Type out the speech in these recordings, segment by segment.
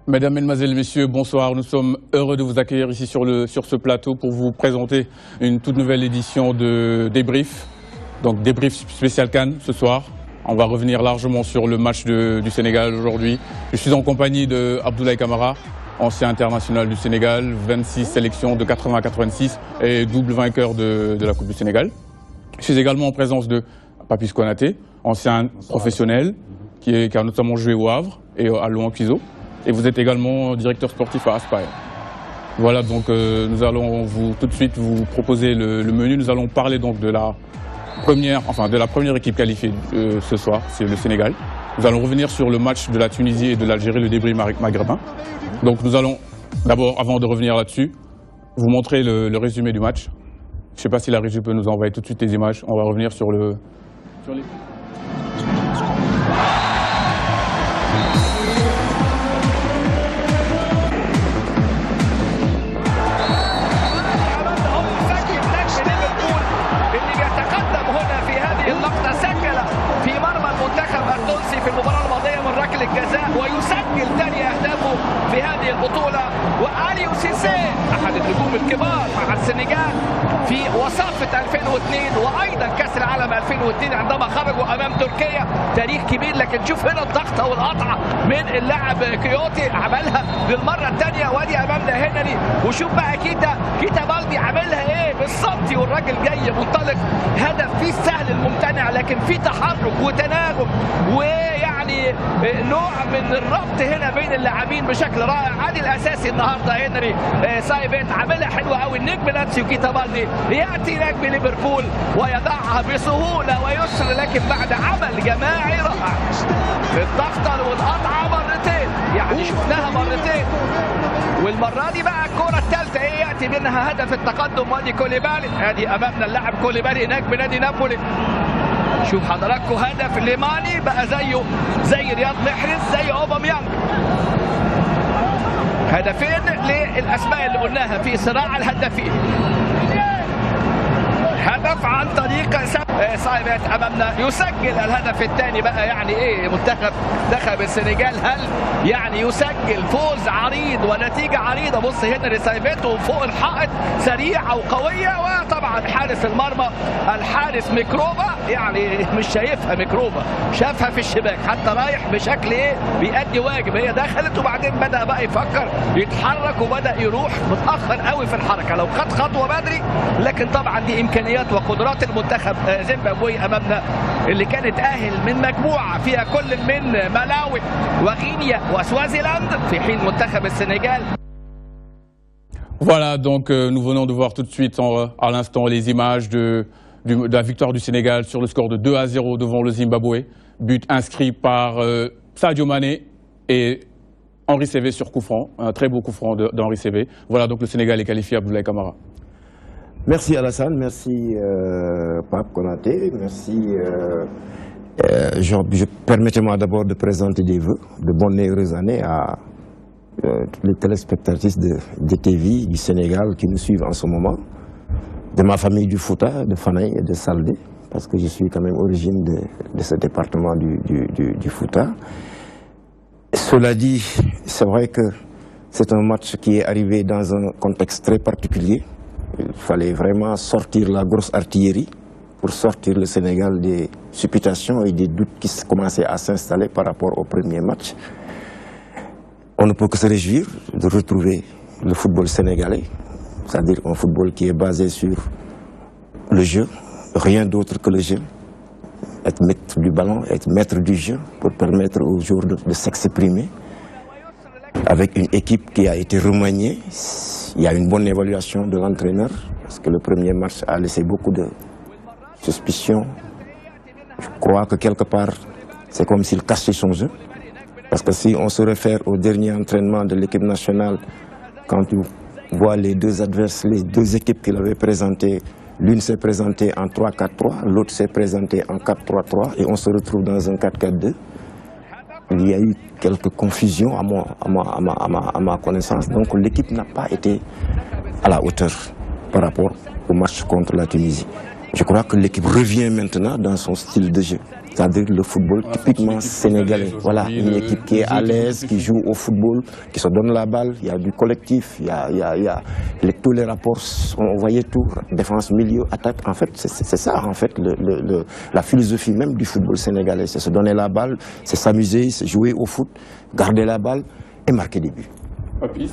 Mesdames, Mesdemoiselles, Messieurs, bonsoir. Nous sommes heureux de vous accueillir ici sur ce plateau pour vous présenter une toute nouvelle édition de Débrief. Donc Débrief spécial CAN ce soir. On va revenir largement sur le match du Sénégal aujourd'hui. Je suis en compagnie de Abdoulaye Camara, ancien international du Sénégal, 26 sélections de 80 à 86 et double vainqueur de la Coupe du Sénégal. Je suis également en présence de Papis Konaté, ancien professionnel qui a notamment joué au Havre et à Louan-Cuiseaux. Et vous êtes également directeur sportif à Aspire. Voilà, donc nous allons tout de suite vous proposer le menu. Nous allons parler donc de la première équipe qualifiée ce soir, c'est le Sénégal. Nous allons revenir sur le match de la Tunisie et de l'Algérie, le débrief maghrébin. Donc nous allons d'abord, avant de revenir là-dessus, vous montrer le résumé du match. Je ne sais pas si la régie peut nous envoyer tout de suite les images. On va revenir sur les... في المباراة الماضية من ركلة الجزاء ويسجل ثاني أهدافه في هذه البطولة. وأليو سيسي أحد النجوم الكبار مع السنغال في وصافة 2002 وأيضا كأس العالم 2002 عندما خرجوا أمام تركيا. تاريخ كبير، لكن شوف هنا الضغطة والقطعة من اللاعب كيوتي عملها للمرة الثانية. وادي أمامنا هنري، وشوف بقى كيتا بالدي عاملها إيه بالسنتي والراجل جاي منطلق. هدف فيه السهل الممتنع، لكن فيه تحرك وتناغم ويعني نوع من الربط هنا بين اللاعبين بشكل رائع. عادي الاساسي النهارده هنري سايبت عاملها حلوه قوي. النجم لاتسيو كيتا بالدي ياتي نجم ليفربول ويضعها بسهوله ويسر، لكن بعد عمل جماعي رائع. الضغطه والقطعه مرتين، يعني شفناها مرتين، والمره دي بقى الكره الثالثه ايه ياتي منها هدف التقدم. وادي كوليبالي، ادي امامنا اللاعب كوليبالي نجم نادي نابولي. شوف حضراتكم هدف ليماني بقى زي رياض محرز زي اوباميانج. هدفين للاسماء اللي قلناها في صراع الهدافين. هدف عن طريق صايبات امامنا يسجل الهدف الثاني. بقى يعني ايه منتخب السنغال، هل يعني يسجل فوز عريض ونتيجه عريضه. بص هنري سايبته فوق الحائط سريعه وقويه، وطبعا حارس المرمى الحارس ميكروبا يعني مش شايفها ميكروبا، شافها في الشباك حتى رايح بشكل ايه بيأدي واجب. هي دخلت وبعدين بدأ بقى يفكر يتحرك وبدأ يروح متأخر قوي في الحركه. لو خد خطوه بدري، لكن طبعا دي امكانيات وقدرات المنتخب زيمبابوي امامنا اللي كانت تأهل من مجموعه فيها كل من مالاوي وغينيا وسوازيلاند، في حين منتخب السنغال. Voilà, donc nous venons de voir tout de suite à l'instant les images de la victoire du Sénégal sur le score de 2-0 devant le Zimbabwe. But inscrit par Sadio Mané et Henri Saivet sur coup franc, un très beau coup franc d'Henri Saivet. Voilà, donc le Sénégal est qualifié, Abdoulaye Camara. Merci Alassane, merci Pape Konaté, merci. Permettez-moi d'abord de présenter des vœux de bonnes et heureuses années à tous les téléspectatrices de TV du Sénégal qui nous suivent en ce moment, de ma famille du Fouta, de Fanaï et de Saldé, parce que je suis quand même origine de ce département du Fouta. Cela dit, c'est vrai que c'est un match qui est arrivé dans un contexte très particulier. Il fallait vraiment sortir la grosse artillerie pour sortir le Sénégal des supputations et des doutes qui commençaient à s'installer par rapport au premier match. On ne peut que se réjouir de retrouver le football sénégalais, c'est-à-dire un football qui est basé sur le jeu, rien d'autre que le jeu. Être maître du ballon, être maître du jeu pour permettre aux joueurs de s'exprimer. Avec une équipe qui a été remaniée, il y a une bonne évaluation de l'entraîneur, parce que le premier match a laissé beaucoup de suspicions. Je crois que quelque part, c'est comme s'il cachait son jeu. Parce que si on se réfère au dernier entraînement de l'équipe nationale, quand tu vois les deux adversaires, les deux équipes qu'il avait présentées, l'une s'est présentée en 3-4-3, l'autre s'est présentée en 4-3-3, et on se retrouve dans un 4-4-2. Il y a eu quelques confusions à ma connaissance, donc l'équipe n'a pas été à la hauteur par rapport au match contre la Tunisie. Je crois que l'équipe revient maintenant dans son style de jeu. c'est-à-dire le football typiquement sénégalais. Voilà, une équipe qui est à l'aise, qui joue au football, qui se donne la balle, il y a du collectif, il y a tous les rapports, on voyait tout, défense, milieu, attaque. En fait, c'est ça, en fait, la philosophie même du football sénégalais. C'est se donner la balle, c'est s'amuser, c'est jouer au foot, garder la balle et marquer des buts. Papis,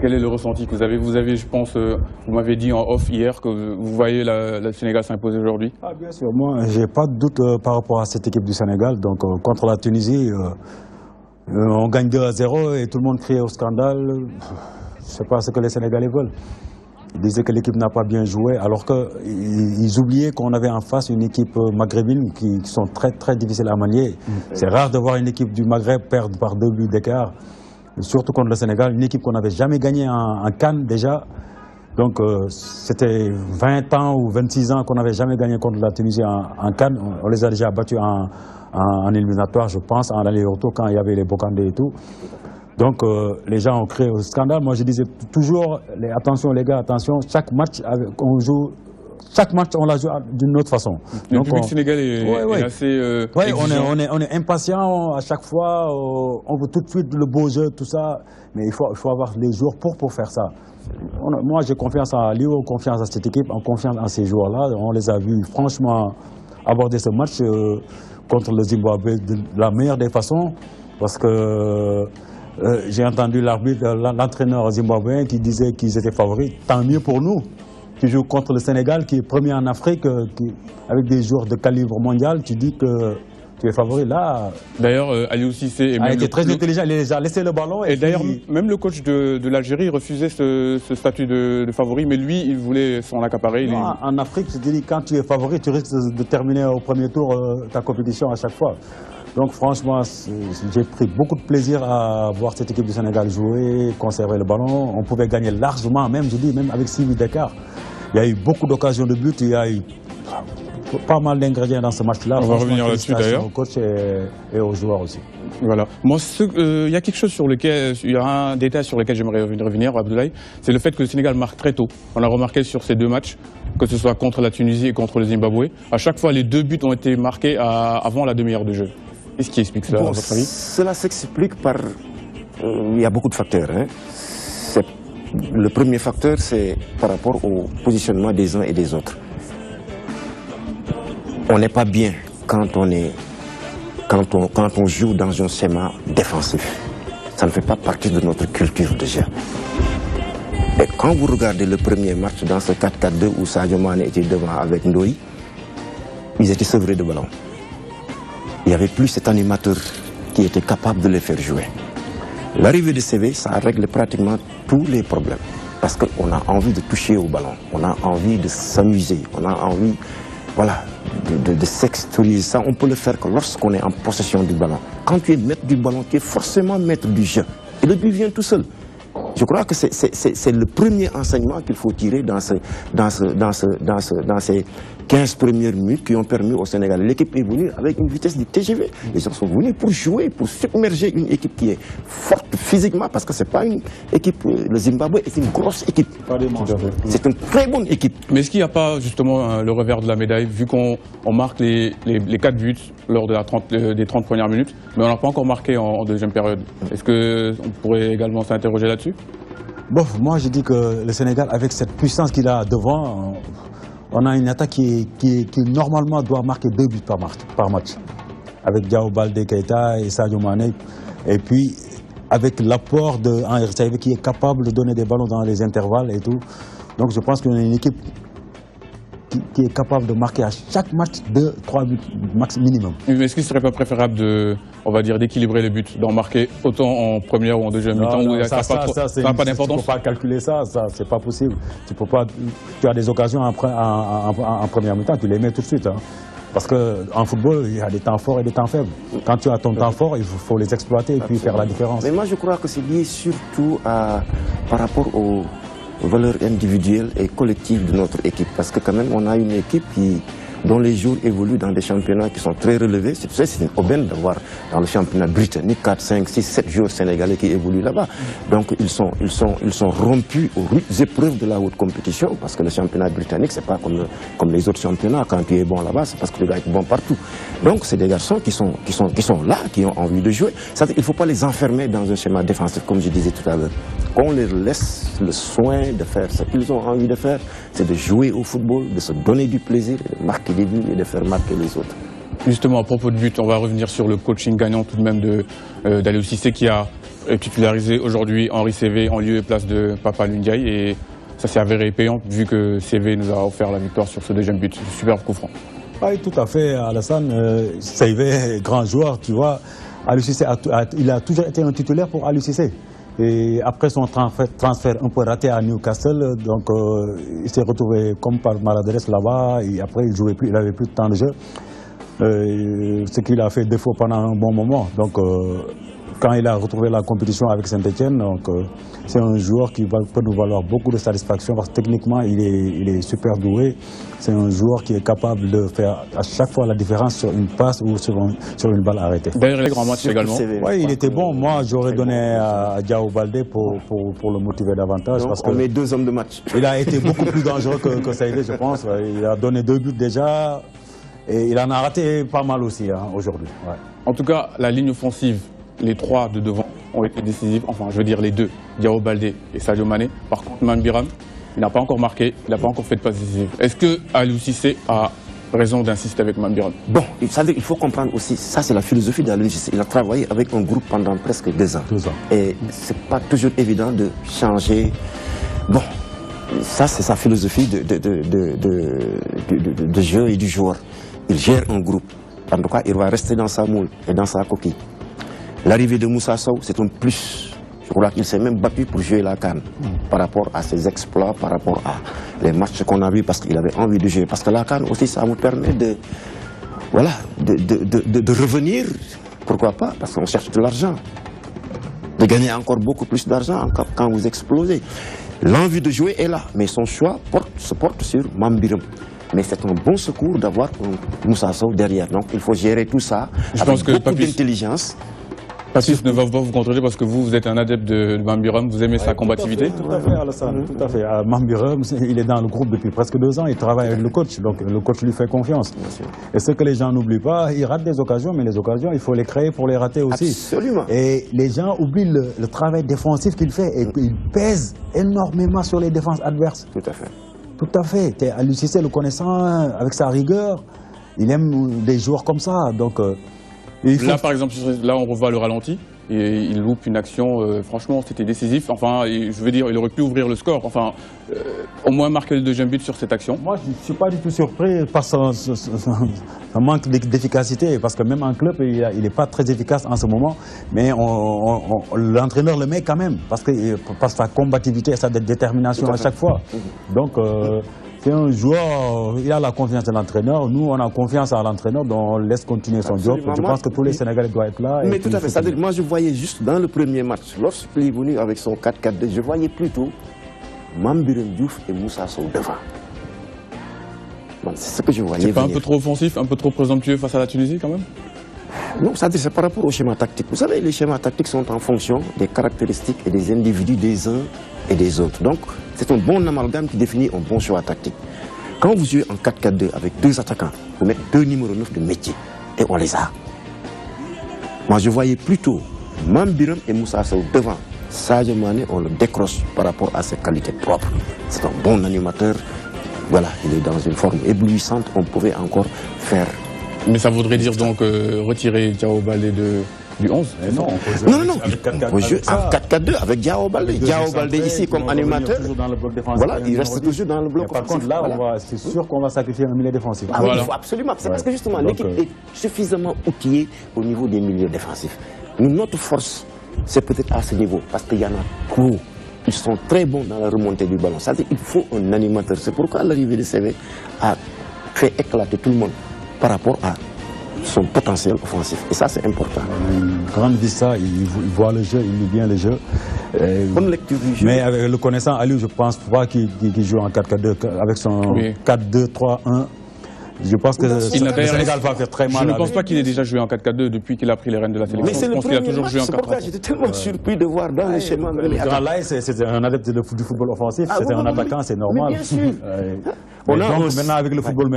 quel est le ressenti que vous avez? Vous avez, je pense, vous m'avez dit en off hier que vous voyez la Sénégal s'imposer aujourd'hui. Ah, bien sûr, moi, j'ai pas de doute par rapport à cette équipe du Sénégal. Donc, contre la Tunisie, on gagne 2-0 et tout le monde crie au scandale. Je sais pas ce que les Sénégalais veulent. Ils disaient que l'équipe n'a pas bien joué, alors qu'ils oubliaient qu'on avait en face une équipe maghrébine qui sont très, très difficiles à manier. C'est rare de voir une équipe du Maghreb perdre par 2 buts d'écart. Surtout contre le Sénégal, une équipe qu'on n'avait jamais gagnée en CAN déjà. Donc c'était 20 ans ou 26 ans qu'on n'avait jamais gagné contre la Tunisie en CAN. On les a déjà battus en éliminatoire, je pense, en aller-retour quand il y avait les Bocandé et tout. Donc les gens ont créé au scandale. Moi je disais toujours, attention les gars, attention, chaque match on joue. Chaque match, on la joue d'une autre façon. Le public sénégalais est assez on est impatient à chaque fois, on veut tout de suite le beau jeu, tout ça, mais il faut avoir les jours pour faire ça. Moi, j'ai confiance à Liu, confiance à cette équipe, confiance en ces joueurs-là. On les a vus franchement aborder ce match contre le Zimbabwe de la meilleure des façons, parce que j'ai entendu l'entraîneur zimbabwéen qui disait qu'ils étaient favoris. Tant mieux pour nous, qui joue contre le Sénégal, qui est premier en Afrique, avec des joueurs de calibre mondial, tu dis que tu es favori là. D'ailleurs, Aliou Cissé a été très intelligent, il a déjà laissé le ballon. Et d'ailleurs, même le coach de l'Algérie refusait ce statut de favori, mais lui, il voulait s'en accaparer. En Afrique, je te dis, quand tu es favori, tu risques de terminer au premier tour ta compétition à chaque fois. Donc franchement, j'ai pris beaucoup de plaisir à voir cette équipe du Sénégal jouer, conserver le ballon. On pouvait gagner largement, même avec 6 buts d'écart. Il y a eu beaucoup d'occasions de but, il y a eu pas mal d'ingrédients dans ce match-là. On va revenir là-dessus d'ailleurs. Au coach et aux joueurs aussi. Voilà. Moi, il y a quelque chose sur lequel, il y a un détail sur lequel j'aimerais revenir, Abdoulaye, c'est le fait que le Sénégal marque très tôt. On a remarqué sur ces 2 matchs, que ce soit contre la Tunisie et contre le Zimbabwe, à chaque fois les 2 buts ont été marqués avant la demi-heure de jeu. Qu'est-ce qui explique cela, à votre avis? Cela s'explique par... il y a beaucoup de facteurs. Le premier facteur, c'est par rapport au positionnement des uns et des autres. On n'est pas bien quand on joue dans un schéma défensif. Ça ne fait pas partie de notre culture déjà. Et quand vous regardez le premier match dans ce 4-4-2 où Sadio Mané était devant avec Ndoye, ils étaient sevrés de ballon. Il n'y avait plus cet animateur qui était capable de les faire jouer. L'arrivée de CV, ça règle pratiquement tous les problèmes. Parce qu'on a envie de toucher au ballon, on a envie de s'amuser, on a envie de s'extérioriser. Ça, on peut le faire que lorsqu'on est en possession du ballon. Quand tu es maître du ballon, tu es forcément maître du jeu. Et le but vient tout seul. Je crois que c'est le premier enseignement qu'il faut tirer dans ces 15 premières minutes qui ont permis au Sénégal. L'équipe est venue avec une vitesse du TGV. Les gens sont venus pour jouer, pour submerger une équipe qui est forte physiquement, parce que ce n'est pas une équipe, le Zimbabwe est une grosse équipe. C'est une très bonne équipe. Mais est-ce qu'il n'y a pas justement le revers de la médaille, vu qu'on marque les 4 buts lors de des 30 premières minutes, mais on n'a pas encore marqué en deuxième période? Est-ce qu'on pourrait également s'interroger là-dessus? Bon, moi je dis que le Sénégal, avec cette puissance qu'il a devant, on a une attaque qui normalement doit marquer 2 buts par match. Avec Diao Baldé Keita et Sadio Mané. Et puis avec l'apport de Henri Saivet qui est capable de donner des ballons dans les intervalles et tout. Donc je pense qu'on a une équipe qui est capable de marquer à chaque match 2-3 buts max minimum. Mais est-ce qu'il ne serait pas préférable d'équilibrer les buts, d'en marquer autant en première ou en deuxième mi-temps? Ça n'a pas d'importance. Tu ne peux pas calculer ça, c'est pas possible. Tu as des occasions en première mi-temps, tu les mets tout de suite. Hein. Parce qu'en football, il y a des temps forts et des temps faibles. Quand tu as ton temps fort, il faut les exploiter et puis faire la différence. Mais moi je crois que c'est lié surtout par rapport aux valeurs individuelles et collectives de notre équipe. Parce que quand même, on a une équipe qui, dont les joueurs évoluent dans des championnats qui sont très relevés. C'est une aubaine d'avoir dans le championnat britannique 4, 5, 6, 7 joueurs sénégalais qui évoluent là-bas. Donc ils sont rompus aux épreuves de la haute compétition, parce que le championnat britannique, c'est pas comme les autres championnats. Quand tu es bon là-bas, c'est parce que le gars est bon partout. Donc c'est des garçons qui sont là, qui ont envie de jouer. Il ne faut pas les enfermer dans un schéma défensif, comme je disais tout à l'heure. Qu'on leur laisse le soin de faire ce qu'ils ont envie de faire, c'est de jouer au football, de se donner du plaisir, de marquer des buts et de faire marquer les autres. Justement, à propos de but, on va revenir sur le coaching gagnant tout de même d'Aliou Cissé, qui a titularisé aujourd'hui Henri Saivet en lieu et place de Papa Ndiaye, et ça s'est avéré payant vu que Saivet nous a offert la victoire sur ce deuxième but. Super coup franc. Oui, tout à fait, Alassane. Saivet, grand joueur, tu vois. Aliou Cissé il a toujours été un titulaire pour Aliou Cissé. Et après son transfert un peu raté à Newcastle, donc il s'est retrouvé comme par maladresse là-bas, et après il jouait plus, il n'avait plus de temps de jeu. Ce qu'il a fait défaut pendant un bon moment. Donc quand il a retrouvé la compétition avec Saint-Etienne, c'est un joueur qui peut nous valoir beaucoup de satisfaction, parce que techniquement il est super doué. C'est un joueur qui est capable de faire à chaque fois la différence sur une passe ou sur une balle arrêtée. D'ailleurs, les grands matchs également. Oui, il était bon. Moi, j'aurais donné à Diao Baldé pour le motiver davantage. Donc, parce on met 2 hommes de match. Il a été beaucoup plus dangereux que Saivet, je pense. Il a donné 2 buts déjà. Et il en a raté pas mal aussi aujourd'hui. Ouais. En tout cas, la ligne offensive, les 3 de devant ont été décisifs. Enfin, je veux dire les 2, Diao Baldé et Sadio Mané. Par contre, Mambiram, il n'a pas encore marqué, il n'a pas encore fait de passe décisive. Est-ce que Aliou Cissé a raison d'insister avec Mambiram? Bon, il faut comprendre aussi, ça c'est la philosophie d'Aliou Cissé. Il a travaillé avec un groupe pendant presque 2 ans. 2 ans. Et c'est pas toujours évident de changer. Bon, ça c'est sa philosophie de jeu et du joueur. Il gère un groupe. En tout cas, il va rester dans sa moule et dans sa coquille. L'arrivée de Moussa Sow, c'est un plus. Je crois qu'il s'est même battu pour jouer la CAN par rapport à ses exploits, par rapport à les matchs qu'on a vus, parce qu'il avait envie de jouer. Parce que la CAN aussi, ça vous permet de revenir, pourquoi pas, parce qu'on cherche de l'argent, de gagner encore beaucoup plus d'argent quand vous explosez. L'envie de jouer est là, mais son choix se porte sur Mambiram. Mais c'est un bon secours d'avoir un Moussa Sow derrière. Donc il faut gérer tout ça avec beaucoup d'intelligence. Papis ne va pas vous contrôler parce que vous êtes un adepte de Mambiram, vous aimez sa combativité. Tout à fait, Alassane, tout à fait. Mambiram, il est dans le groupe depuis presque 2 ans, il travaille avec le coach, donc le coach lui fait confiance. Et ce que les gens n'oublient pas, il rate des occasions, mais les occasions, il faut les créer pour les rater aussi. Absolument. Et les gens oublient le travail défensif qu'il fait, et il pèse énormément sur les défenses adverses. Tout à fait. Tout à fait. Aliou Cissé, le connaissant, avec sa rigueur, il aime des joueurs comme ça. Donc, là, par exemple, là, on revoit le ralenti. Et il loupe une action, franchement, c'était décisif. Enfin, je veux dire, il aurait pu ouvrir le score. Enfin, au moins marquer le deuxième but sur cette action. Moi, je ne suis pas du tout surpris par son manque d'efficacité. Parce que même en club, il n'est pas très efficace en ce moment. Mais l'entraîneur le met quand même. Parce que sa combativité et sa détermination à chaque fois. Donc, c'est un joueur, il a la confiance de l'entraîneur. Nous, on a confiance à l'entraîneur, donc on laisse continuer son job. Je pense que tous les Sénégalais doivent être là. Mais tout à fait. C'est-à-dire, moi, je voyais juste dans le premier match, lorsqu'il est venu avec son 4-4-2, je voyais plutôt Mambiram Diouf et Moussa Sow devant. C'est ce que je voyais. C'est pas un peu trop offensif, un peu trop présomptueux face à la Tunisie quand même? Non, c'est par rapport au schéma tactique. Vous savez, les schémas tactiques sont en fonction des caractéristiques et des individus des uns et des autres. Donc, c'est un bon amalgame qui définit un bon choix tactique. Quand vous jouez en 4-4-2 avec 2 attaquants, vous mettez 2 numéros 9 de métier. Et on les a. Moi, je voyais plutôt Mambiram et Moussa Sow devant. Sadio Mané, on le décroche par rapport à ses qualités propres. C'est un bon animateur. Voilà, il est dans une forme éblouissante. On pouvait encore faire. Mais ça voudrait dire donc retirer Diao Baldé du 11? Non, on peut jouer en 4-4-2 avec Diao Baldé. Diao Baldé ici comme animateur. Voilà, il reste toujours dans le bloc. Par contre, là, c'est sûr qu'on va sacrifier un milieu défensif. Ah oui, il faut absolument. C'est parce que justement, l'équipe est suffisamment outillée au niveau des milieux défensifs. Notre force, c'est peut-être à ce niveau, parce qu'il y en a trop. Ils sont très bons dans la remontée du ballon. C'est-à-dire qu'il faut un animateur. C'est pourquoi l'arrivée de Saivet a fait éclater tout le monde par rapport à son potentiel offensif. Et ça, c'est important. Grande Vista, il voit le jeu, il lit bien le jeu. Bonne lecture du jeu. Mais avec le connaissant Aliou, je pense pas qu'il joue en 4-4-2. Avec son 4-2-3-1, Je pense que le Sénégal va faire très mal. Je ne pense pas qu'il ait déjà joué en 4-4-2 depuis qu'il a pris les rênes de la sélection. Je pense qu'il a toujours joué en 4-3-3. C'est pourquoi j'étais tellement surpris de voir dans le schéma. Là, c'est un adepte du football offensif, c'est un attaquant, c'est normal. Bien sûr. Maintenant, avec le football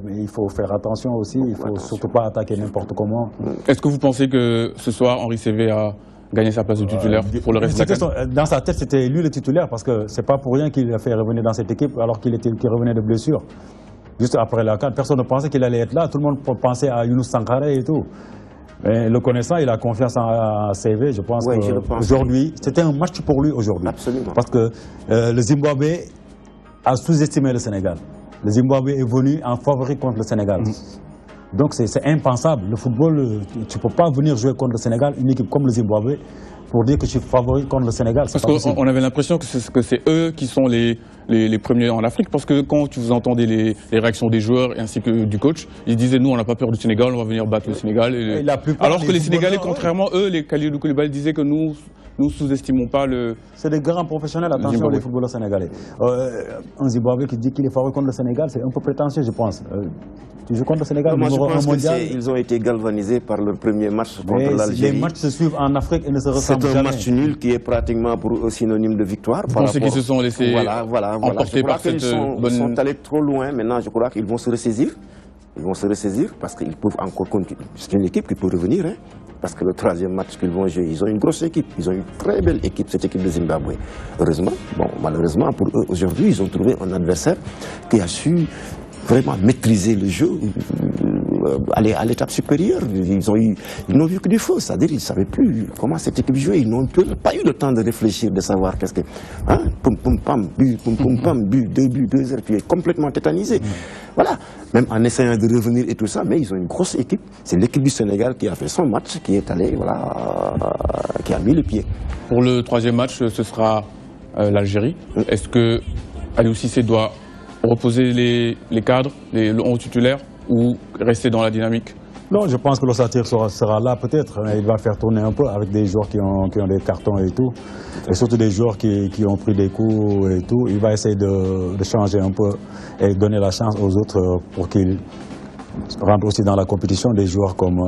il faut faire attention aussi, il ne faut surtout pas attaquer n'importe comment. Est-ce que vous pensez que ce soir, Henri Saivet a gagné sa place de titulaire pour le reste de la CAN? Dans sa tête, c'était lui le titulaire, parce que c'est pas pour rien qu'il a fait revenir dans cette équipe alors qu'il revenait de blessure. Juste après la CAN, personne ne pensait qu'il allait être là, tout le monde pensait à Younous Sankharé et tout. Mais le connaissant, il a confiance en CV, je pense qu'aujourd'hui, c'était un match pour lui aujourd'hui. Absolument. Parce que le Zimbabwe a sous-estimé le Sénégal. Le Zimbabwe est venu en favori contre le Sénégal. Donc c'est impensable. Le football, tu ne peux pas venir jouer contre le Sénégal, une équipe comme le Zimbabwe, pour dire que tu es favori contre le Sénégal. Parce qu'on avait l'impression que c'est eux qui sont les premiers en Afrique, parce que quand vous entendez les réactions des joueurs ainsi que du coach, ils disaient nous on n'a pas peur du Sénégal, on va venir battre le Sénégal. Alors que les Sénégalais, contrairement eux, les Kalidou Koulibaly disaient que nous sous-estimons pas le... C'est des grands professionnels, attention les footballeurs sénégalais. Un Zimbabwe qui dit qu'il est favori contre le Sénégal, c'est un peu prétentieux je pense. Tu joues contre le Sénégal, moi, je pense mondial. Ils ont été galvanisés par leur premier match contre l'Algérie. Les matchs se suivent en Afrique et ne se ressemblent jamais. C'est un match nul qui est pratiquement pour eux synonyme de victoire. Vous pensez qu'ils se sont laissés emporter par cette bonne... Ils sont allés trop loin, maintenant je crois qu'ils vont se ressaisir. Ils vont se ressaisir parce qu'ils peuvent encore continuer. C'est une équipe qui peut revenir, hein, parce que le troisième match qu'ils vont jouer, ils ont une grosse équipe, ils ont une très belle équipe, cette équipe de Zimbabwe. Heureusement, malheureusement pour eux, aujourd'hui, ils ont trouvé un adversaire qui a su vraiment maîtriser le jeu, aller à l'étape supérieure. Ils n'ont vu que du feu, c'est-à-dire ils ne savaient plus comment cette équipe jouait. Ils n'ont pas eu le temps de réfléchir, de savoir qu'est-ce que... Hein, pum pum pam, but, pum pum pam, but, 2 buts, 2-0, tu es complètement tétanisé. Voilà, même en essayant de revenir et tout ça, mais ils ont une grosse équipe. C'est l'équipe du Sénégal qui a fait son match, qui est allé, qui a mis le pied. Pour le troisième match, ce sera l'Algérie. Est-ce que Aliou Cissé doit reposer les cadres, le 11 titulaire, ou rester dans la dynamique? Non, je pense que l'ossature sera là peut-être. Il va faire tourner un peu avec des joueurs qui ont des cartons et tout. Et surtout des joueurs qui ont pris des coups et tout. Il va essayer de changer un peu et donner la chance aux autres pour qu'ils rentrent aussi dans la compétition. Des joueurs comme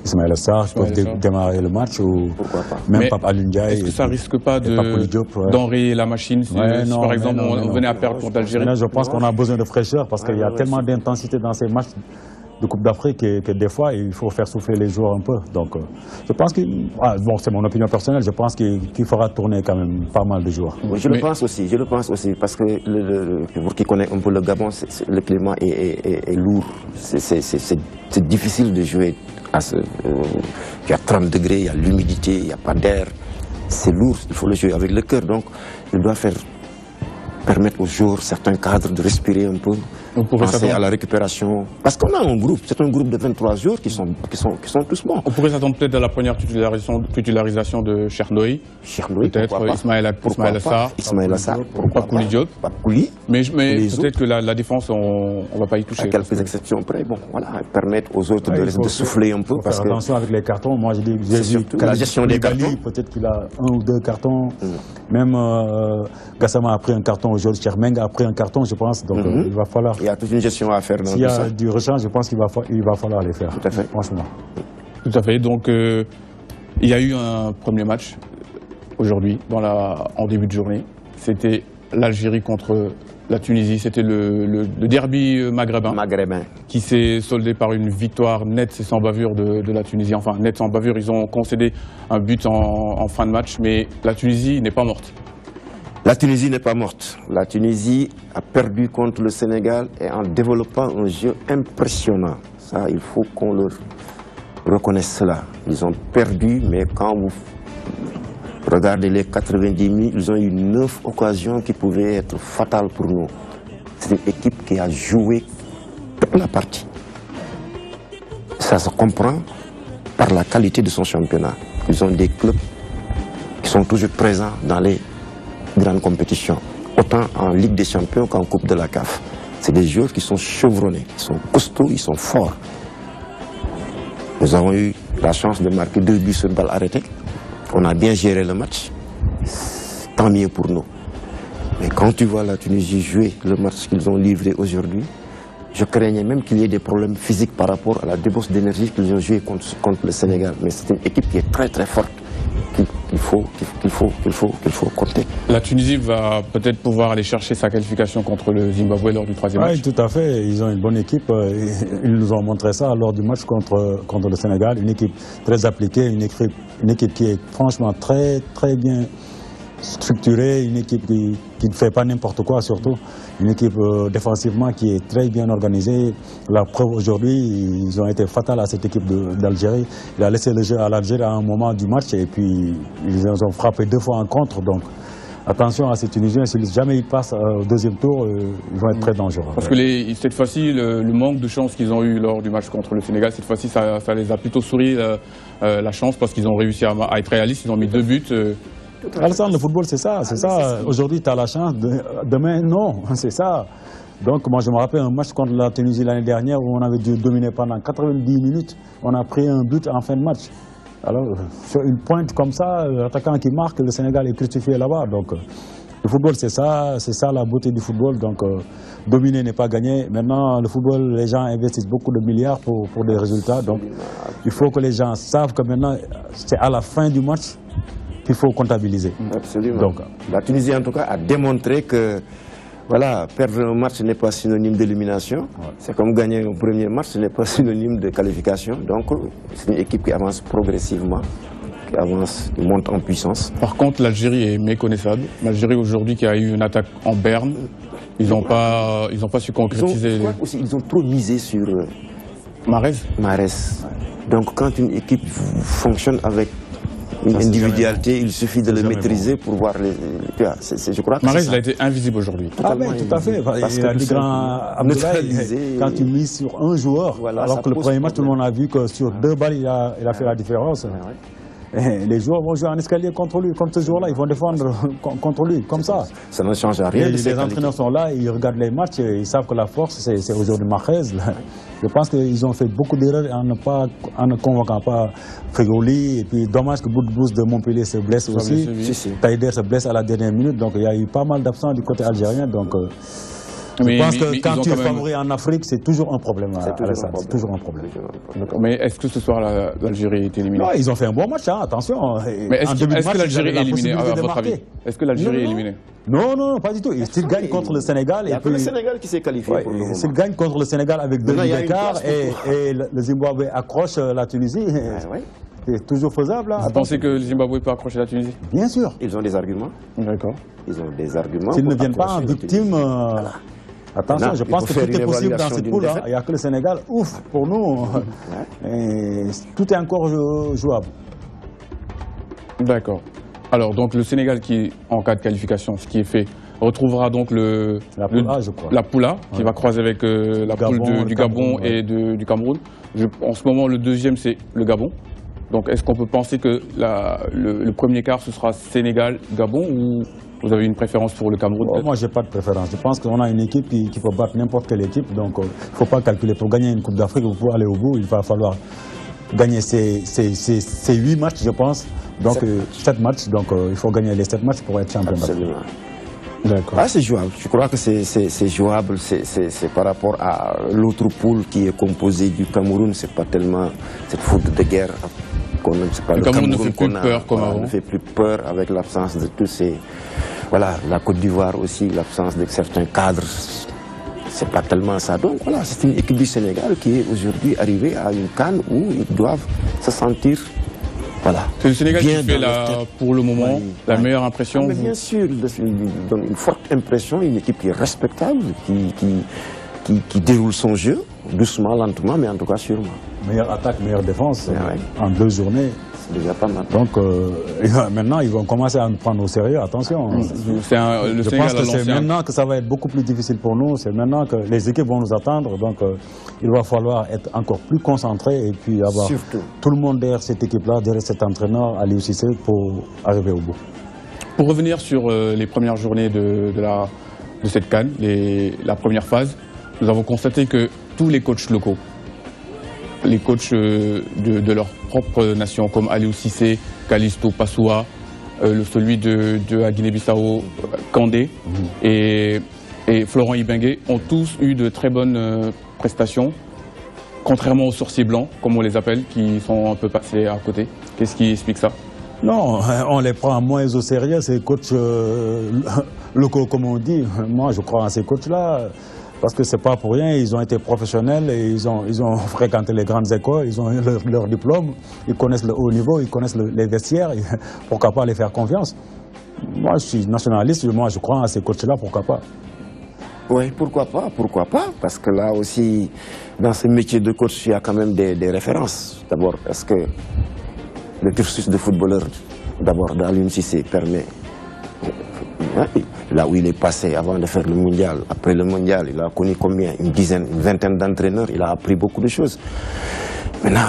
Ismaël Sarr peuvent démarrer le match, ou même Pape Alioune Ndiaye. Est-ce que ça risque pas d'enrayer la machine si par exemple on venait à perdre contre l'Algérie? Je pense qu'on a besoin de fraîcheur parce qu'il y a tellement d'intensité dans ces matchs de Coupe d'Afrique que des fois il faut faire souffler les joueurs un peu. Donc je pense que, bon, c'est mon opinion personnelle, je pense qu'il fera tourner quand même pas mal de joueurs. Oui, je le pense aussi parce que pour qui connaît un peu le Gabon, le climat est lourd, c'est difficile de jouer. Il y a 30 degrés, il y a l'humidité, il n'y a pas d'air, c'est lourd, il faut le jouer avec le cœur, donc il doit permettre aux joueurs, certains cadres de respirer un peu, penser à la récupération. Parce qu'on a un groupe, c'est un groupe de 23 joueurs qui sont tous bons. On pourrait s'attendre peut-être à la première titularisation de Chernoï, peut-être Ismaël Sarr, Pape Diop. Mais peut-être que la défense, on ne va pas y toucher. À quelques exceptions près, bon, voilà, permettre aux autres de souffler un peu. Faire attention avec les cartons, moi j'ai vu que la gestion des cartons. Peut-être qu'il a 1 ou 2 cartons, même Gassama a pris un carton aujourd'hui, Chermeng a pris un carton, je pense, donc il va falloir... Il y a toute une gestion à faire dans tout ça. S'il y a du rechange, je pense qu'il va falloir les faire. Tout à fait. Franchement. Tout à fait. Donc, il y a eu un premier match aujourd'hui, en début de journée. C'était l'Algérie contre la Tunisie. C'était le derby maghrébin. Qui s'est soldé par une victoire nette et sans bavure de la Tunisie. Enfin, nette sans bavure, ils ont concédé un but en fin de match, mais la Tunisie n'est pas morte. La Tunisie n'est pas morte. La Tunisie a perdu contre le Sénégal et en développant un jeu impressionnant. Ça, il faut qu'on leur reconnaisse cela. Ils ont perdu, mais quand vous regardez les 90 000, ils ont eu 9 occasions qui pouvaient être fatales pour nous. C'est une équipe qui a joué toute la partie. Ça se comprend par la qualité de son championnat. Ils ont des clubs qui sont toujours présents dans les grandes compétitions, autant en Ligue des Champions qu'en Coupe de la CAF. C'est des joueurs qui sont chevronnés, ils sont costauds, ils sont forts. Nous avons eu la chance de marquer 2 buts sur balle arrêtée. On a bien géré le match, tant mieux pour nous. Mais quand tu vois la Tunisie jouer le match qu'ils ont livré aujourd'hui, Je craignais même qu'il y ait des problèmes physiques par rapport à la débourse d'énergie qu'ils ont joué contre le Sénégal. Mais c'est une équipe qui est très très forte, qu'il faut compter. La Tunisie va peut-être pouvoir aller chercher sa qualification contre le Zimbabwe lors du troisième match. Oui, tout à fait. Ils ont une bonne équipe. Ils nous ont montré ça lors du match contre le Sénégal. Une équipe très appliquée, une équipe qui est franchement très très bien structurée, une équipe qui ne fait pas n'importe quoi surtout, une équipe défensivement qui est très bien organisée. La preuve aujourd'hui, ils ont été fatals à cette équipe d'Algérie. Il a laissé le jeu à l'Algérie à un moment du match et puis ils ont frappé 2 fois en contre. Donc attention à ces Tunisiens, si jamais ils passent au deuxième tour, ils vont être très dangereux. Parce que cette fois-ci, le manque de chance qu'ils ont eu lors du match contre le Sénégal, cette fois-ci, ça les a plutôt souri la chance parce qu'ils ont réussi à être réalistes. Ils ont mis 2 buts. Alassane, le football, c'est ça. Aujourd'hui, tu as la chance. Demain, non. C'est ça. Donc, moi, je me rappelle un match contre la Tunisie l'année dernière où on avait dû dominer pendant 90 minutes. On a pris un but en fin de match. Alors, sur une pointe comme ça, l'attaquant qui marque, le Sénégal est crucifié là-bas. Donc, le football, c'est ça la beauté du football. Donc, dominer n'est pas gagner. Maintenant, le football, les gens investissent beaucoup de milliards pour des résultats. Donc, il faut que les gens savent que maintenant, c'est à la fin du match qu'il faut comptabiliser. Absolument. Donc, la Tunisie, en tout cas, a démontré que voilà, perdre un match n'est pas synonyme d'élimination. Ouais. C'est comme gagner un premier match, ce n'est pas synonyme de qualification. Donc, c'est une équipe qui avance progressivement, qui avance, qui monte en puissance. Par contre, l'Algérie est méconnaissable. L'Algérie, aujourd'hui, qui a eu une attaque en berne, ils n'ont pas su concrétiser. Ils ont trop misé sur Mahrez. Donc, quand une équipe fonctionne avec une individualité, il suffit de le maîtriser pour voir les... Je crois que Mahrez, il a été invisible aujourd'hui. Ah oui, tout à fait. Il a dit grand Abdoulaye, quand tu mises sur un joueur, voilà, alors que le premier match, tout le monde a vu que sur 2 balles, il a fait la différence. Et les joueurs vont jouer en escalier contre lui, comme ce jour-là, ils vont défendre contre lui, comme ça. Ça ne change rien. Les entraîneurs sont là, ils regardent les matchs, et ils savent que la force, c'est aujourd'hui Mahrez. Je pense qu'ils ont fait beaucoup d'erreurs en ne convoquant pas Feghouli. Et puis dommage que Boudbouz de Montpellier se blesse aussi. Taider se blesse à la dernière minute, donc il y a eu pas mal d'absents du côté algérien. Donc, je pense que quand tu es favori en Afrique, c'est toujours un problème. C'est toujours un problème. Mais est-ce que ce soir, l'Algérie est éliminée? Non, ils ont fait un bon match, hein, attention. Mais est-ce que l'Algérie est éliminée, à votre avis? Est-ce que l'Algérie est éliminée? Non, pas du tout. S'ils gagnent contre le Sénégal... Il n'y a que le Sénégal qui s'est qualifié pour le moment. S'ils gagnent contre le Sénégal avec 2 buts d'écart et le Zimbabwe accroche la Tunisie... C'est toujours faisable. Là. Vous pensez que le Zimbabwe peut accrocher la Tunisie? Bien sûr. Ils ont des arguments. D'accord. Ils ont des arguments. S'ils ne viennent pas en victime... Attention, je pense que tout est possible dans cette poule. Il n'y a que le Sénégal. Ouf, pour nous. Tout est encore jouable. D'accord. Alors, donc le Sénégal qui, en cas de qualification, ce qui est fait, retrouvera donc la poule A, qui va croiser avec la poule du Gabon et du Cameroun. En ce moment, le deuxième, c'est le Gabon. Donc, est-ce qu'on peut penser que le premier quart, ce sera Sénégal-Gabon ou vous avez une préférence pour le Cameroun? Moi, je n'ai pas de préférence. Je pense qu'on a une équipe qui peut battre n'importe quelle équipe. Donc, il ne faut pas calculer. Pour gagner une Coupe d'Afrique, pour aller au bout, il va falloir gagner ces 8 matchs, je pense. Donc, 7 matchs. Donc, il faut gagner les 7 matchs pour être champion d'Afrique. D'accord. Ah, c'est jouable. Je crois que c'est jouable. C'est par rapport à l'autre poule qui est composée du Cameroun. C'est pas tellement cette faute de guerre. Le Cameroun ne fait plus peur comme avant. Ne fait plus peur avec l'absence de tous ces... Voilà, la Côte d'Ivoire aussi, l'absence de certains cadres. C'est pas tellement ça. Donc voilà, c'est une équipe du Sénégal qui est aujourd'hui arrivée à une CAN où ils doivent se sentir... Voilà. C'est le Sénégal qui fait pour le moment la meilleure impression. Mais bien sûr, il donne une forte impression, une équipe qui est respectable, qui déroule son jeu, doucement, lentement, mais en tout cas sûrement. Meilleure attaque, meilleure défense, en 2 journées. C'est déjà pas mal. Donc maintenant, ils vont commencer à nous prendre au sérieux, attention. Je pense que c'est maintenant que ça va être beaucoup plus difficile pour nous, c'est maintenant que les équipes vont nous attendre, donc il va falloir être encore plus concentré et puis avoir tout le monde derrière cette équipe-là, derrière cet entraîneur, Aliou Cissé, pour arriver au bout. Pour revenir sur les premières journées de cette CAN, la première phase, nous avons constaté que tous les coachs locaux, les coachs de leur propre nation, comme Aliou Cissé, Callisto Passoua, celui de Guinée-Bissau, Kandé, et et Florent Ibenge ont tous eu de très bonnes prestations, contrairement aux sorciers blancs, comme on les appelle, qui sont un peu passés à côté. Qu'est-ce qui explique ça? Non, on les prend moins au sérieux, ces coachs locaux, comme on dit. Moi, je crois en ces coachs-là, parce que c'est pas pour rien, ils ont été professionnels, et ils ont fréquenté les grandes écoles, ils ont eu leur diplôme, ils connaissent le haut niveau, ils connaissent les vestiaires, pourquoi pas les faire confiance? Moi, je suis nationaliste, moi, je crois en ces coachs-là, pourquoi pas? Oui, pourquoi pas, parce que là aussi, dans ce métier de coach, il y a quand même des références. D'abord, est-ce que le cursus de footballeur, d'abord, d'Aliou Cissé permet, là où il est passé avant de faire le mondial, après le mondial, il a connu combien? Une vingtaine d'entraîneurs, il a appris beaucoup de choses. Maintenant,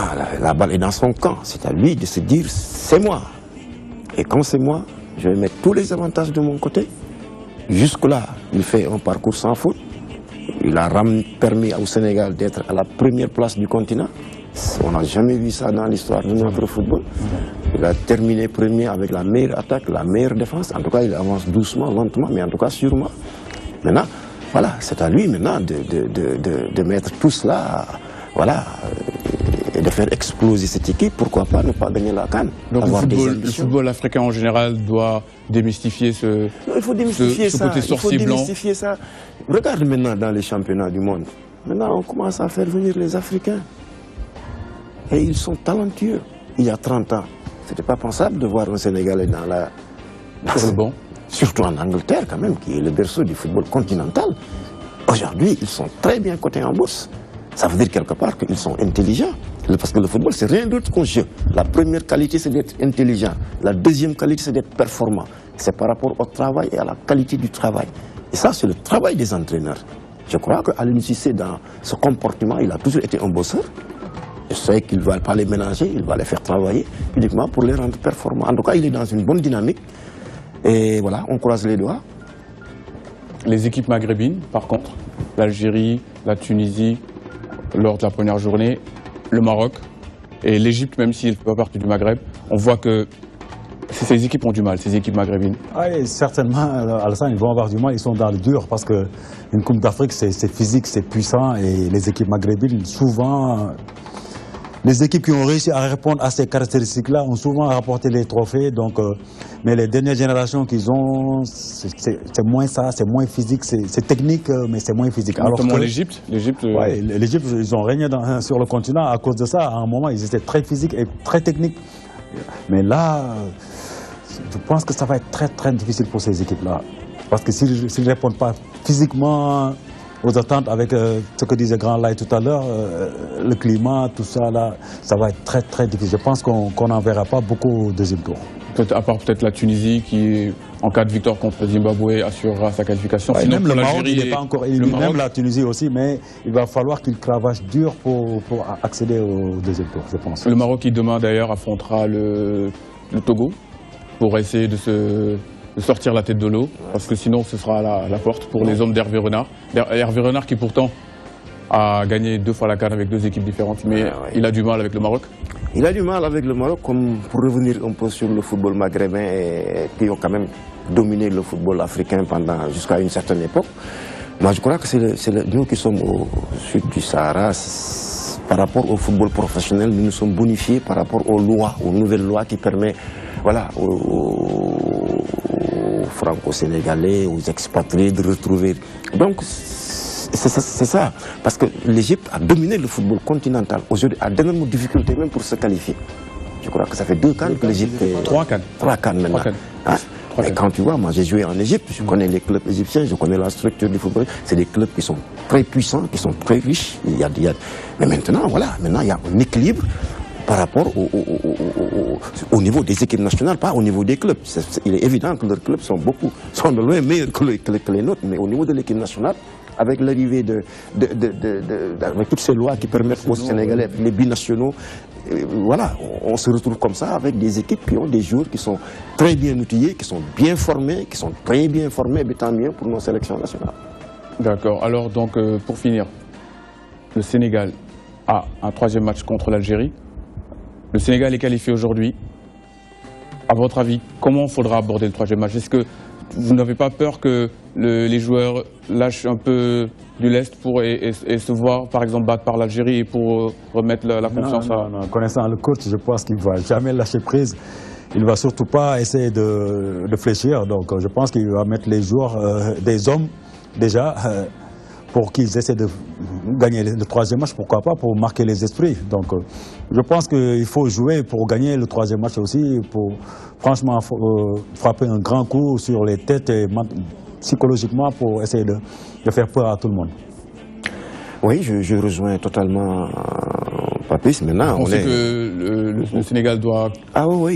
la balle est dans son camp, c'est à lui de se dire, c'est moi. Et quand c'est moi, je vais mettre tous les avantages de mon côté. Jusque-là, il fait un parcours sans faute. Il a permis au Sénégal d'être à la première place du continent. On n'a jamais vu ça dans l'histoire de notre football. Il a terminé premier avec la meilleure attaque, la meilleure défense. En tout cas, il avance doucement, lentement, mais en tout cas sûrement. Maintenant, voilà, c'est à lui maintenant de mettre tout cela, voilà, et de faire exploser cette équipe. Pourquoi pas ne pas gagner la CAN? Donc le football africain en général doit démystifier ce côté sorcier blanc. Démystifier ça. Regarde maintenant dans les championnats du monde. Maintenant, on commence à faire venir les Africains. Et ils sont talentueux. Il y a 30 ans, ce n'était pas pensable de voir un Sénégalais dans la... Bon. Surtout en Angleterre quand même, qui est le berceau du football continental. Aujourd'hui, ils sont très bien cotés en bourse. Ça veut dire quelque part qu'ils sont intelligents. Parce que le football, c'est rien d'autre qu'un jeu. La première qualité, c'est d'être intelligent. La deuxième qualité, c'est d'être performant. C'est par rapport au travail et à la qualité du travail. Et ça, c'est le travail des entraîneurs. Je crois qu'Aliou Cissé, dans ce comportement, il a toujours été un bosseur. Je sais qu'il ne va pas les ménager, il va les faire travailler uniquement pour les rendre performants. En tout cas, il est dans une bonne dynamique. Et voilà, on croise les doigts. Les équipes maghrébines, par contre, l'Algérie, la Tunisie, lors de la première journée, le Maroc et l'Égypte, même s'il ne fait pas partie du Maghreb, on voit que ces équipes ont du mal, ces équipes maghrébines. Oui, certainement, Alassane, ils vont avoir du mal, ils sont dans le dur parce qu'une Coupe d'Afrique, c'est physique, c'est puissant et les équipes maghrébines, souvent, les équipes qui ont réussi à répondre à ces caractéristiques-là ont souvent rapporté les trophées. Donc, mais les dernières générations qu'ils ont, c'est moins ça, c'est moins physique, c'est technique, mais c'est moins physique. Notamment l'Égypte. Ouais, l'Égypte, ils ont régné sur le continent à cause de ça. À un moment, ils étaient très physiques et très techniques. Mais là, je pense que ça va être très très difficile pour ces équipes-là. Parce que s'ils ne répondent pas physiquement aux attentes avec ce que disait Grand Lai tout à l'heure, le climat, tout ça, là, ça va être très très difficile. Je pense qu'on n'en verra pas beaucoup au deuxième tour. À part peut-être la Tunisie qui, en cas de victoire contre Zimbabwe, assurera sa qualification. Ouais, sinon, même le Maroc, il n'est pas encore élu, même la Tunisie aussi, mais il va falloir qu'il cravache dur pour accéder au deuxième tour, je pense. Le Maroc qui demain d'ailleurs affrontera le Togo pour essayer de sortir la tête de l'eau, parce que sinon ce sera à la porte pour les hommes d'Hervé Renard. Hervé Renard qui pourtant a gagné 2 fois la CAN avec 2 équipes différentes, mais il a du mal avec le Maroc. Il a du mal avec le Maroc, comme pour revenir un peu sur le football maghrébin, qui ont quand même dominé le football africain jusqu'à une certaine époque. Moi je crois que c'est nous qui sommes au sud du Sahara, par rapport au football professionnel, nous nous sommes bonifiés par rapport aux lois, aux nouvelles lois qui permettent, voilà, aux franco-sénégalais, aux expatriés de retrouver. Donc c'est ça, parce que l'Égypte a dominé le football continental. Aujourd'hui, a d'énormes difficultés même pour se qualifier. Je crois que ça fait 2 CAN que l'Égypte fait. 3 CAN. 3 CAN maintenant. Hein? Mais quand tu vois, moi j'ai joué en Égypte, je connais les clubs égyptiens, je connais la structure du football. C'est des clubs qui sont très puissants, qui sont très riches. Mais maintenant, voilà, maintenant il y a un équilibre par rapport au niveau des équipes nationales, pas au niveau des clubs. Il est évident que leurs clubs sont de loin meilleurs que les nôtres, mais au niveau de l'équipe nationale, avec l'arrivée avec toutes ces lois qui permettent aux Sénégalais, les binationaux, voilà, on se retrouve comme ça avec des équipes qui ont des joueurs qui sont très bien outillés, qui sont bien formés, qui sont très bien formés, mais tant mieux pour nos sélections nationales. D'accord. Alors donc pour finir, le Sénégal a un 3e match contre l'Algérie. Le Sénégal est qualifié aujourd'hui. À votre avis, comment faudra aborder le 3e match? Est-ce que vous n'avez pas peur que les joueurs lâchent un peu du lest et se voir par exemple battre par l'Algérie pour remettre la confiance à... Non, connaissant le coach, je pense qu'il ne va jamais lâcher prise. Il ne va surtout pas essayer de fléchir. Donc je pense qu'il va mettre les joueurs, des hommes déjà, pour qu'ils essaient de gagner le troisième match, pourquoi pas, pour marquer les esprits. Donc je pense qu'il faut jouer pour gagner le troisième match aussi, pour franchement frapper un grand coup sur les têtes et psychologiquement pour essayer de faire peur à tout le monde. Oui, je rejoins totalement Papis. Maintenant, on sait que le Sénégal doit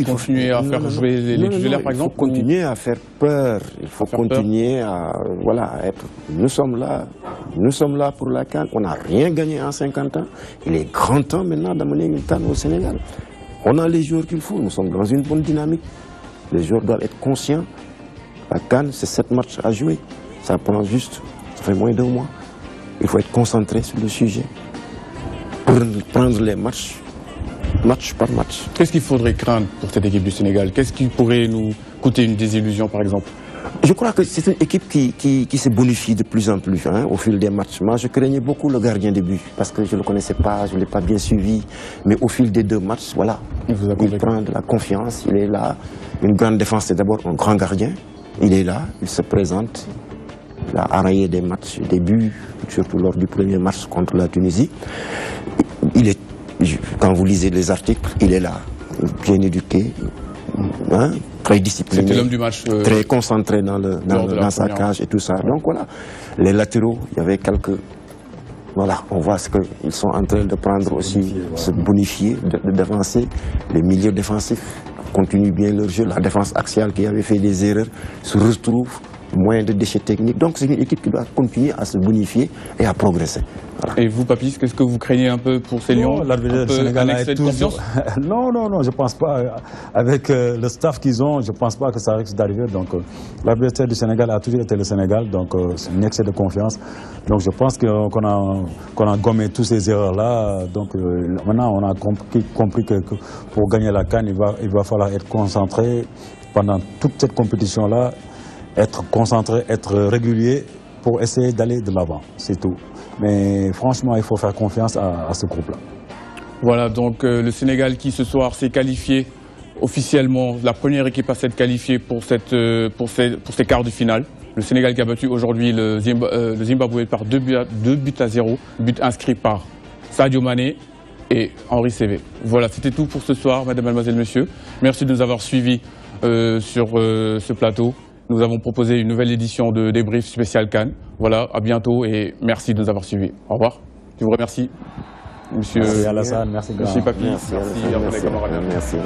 continuer à faire jouer les titulaires, par exemple. Il faut continuer à faire peur. Il faut continuer à être. Nous sommes là pour la CAN. On n'a rien gagné en 50 ans. Il est grand temps maintenant d'amener une CAN au Sénégal. On a les joueurs qu'il faut. Nous sommes dans une bonne dynamique. Les joueurs doivent être conscients. La CAN, c'est 7 matchs à jouer. Ça prend juste, ça fait moins de 2 mois. Il faut être concentré sur le sujet. Pour prendre les matchs par match. Qu'est-ce qu'il faudrait craindre pour cette équipe du Sénégal? Qu'est-ce qui pourrait nous coûter une désillusion, par exemple? Je crois que c'est une équipe qui se bonifie de plus en plus au fil des matchs. Moi, je craignais beaucoup le gardien de but parce que je ne le connaissais pas, je ne l'ai pas bien suivi. Mais au fil des 2 matchs, voilà, il prend de la confiance, il est là. Une grande défense, c'est d'abord un grand gardien. Il est là, il se présente. Il a arraillé des matchs, des buts, surtout lors du premier match contre la Tunisie. Quand vous lisez les articles, il est là, bien éduqué, très discipliné. C'était l'homme du match. Très concentré dans sa cage et tout ça. Donc voilà, les latéraux, il y avait quelques... Voilà, on voit ce qu'ils sont en train de prendre aussi, se bonifier, d'avancer. Les milieux défensifs continuent bien leur jeu. La défense axiale qui avait fait des erreurs se retrouve. Moins de déchets techniques. Donc c'est une équipe qui doit continuer à se bonifier et à progresser. Voilà. Et vous, Papis, qu'est-ce que vous craignez un peu pour ces Lions? L'adversaire du Sénégal a toujours... Non, je ne pense pas. Avec le staff qu'ils ont, je ne pense pas que ça risque d'arriver. Donc l'adversaire du Sénégal a toujours été le Sénégal. Donc c'est un excès de confiance. Donc je pense qu'on a gommé toutes ces erreurs-là. Donc maintenant, on a compris que pour gagner la CAN, il va falloir être concentré pendant toute cette compétition-là. Être concentré, être régulier pour essayer d'aller de l'avant, c'est tout. Mais franchement, il faut faire confiance à ce groupe-là. Voilà, donc le Sénégal qui ce soir s'est qualifié officiellement, la première équipe à s'être qualifiée pour ces quarts de finale. Le Sénégal qui a battu aujourd'hui le Zimbabwe par 2 buts à 0, but inscrit par Sadio Mané et Henri Saivet. Voilà, c'était tout pour ce soir, mesdames, mademoiselles, messieurs. Merci de nous avoir suivis sur ce plateau. Nous avons proposé une nouvelle édition de Débrief spécial CAN. Voilà, à bientôt et merci de nous avoir suivis. Au revoir. Je vous remercie. Monsieur Alassane, merci. Monsieur Papis, merci.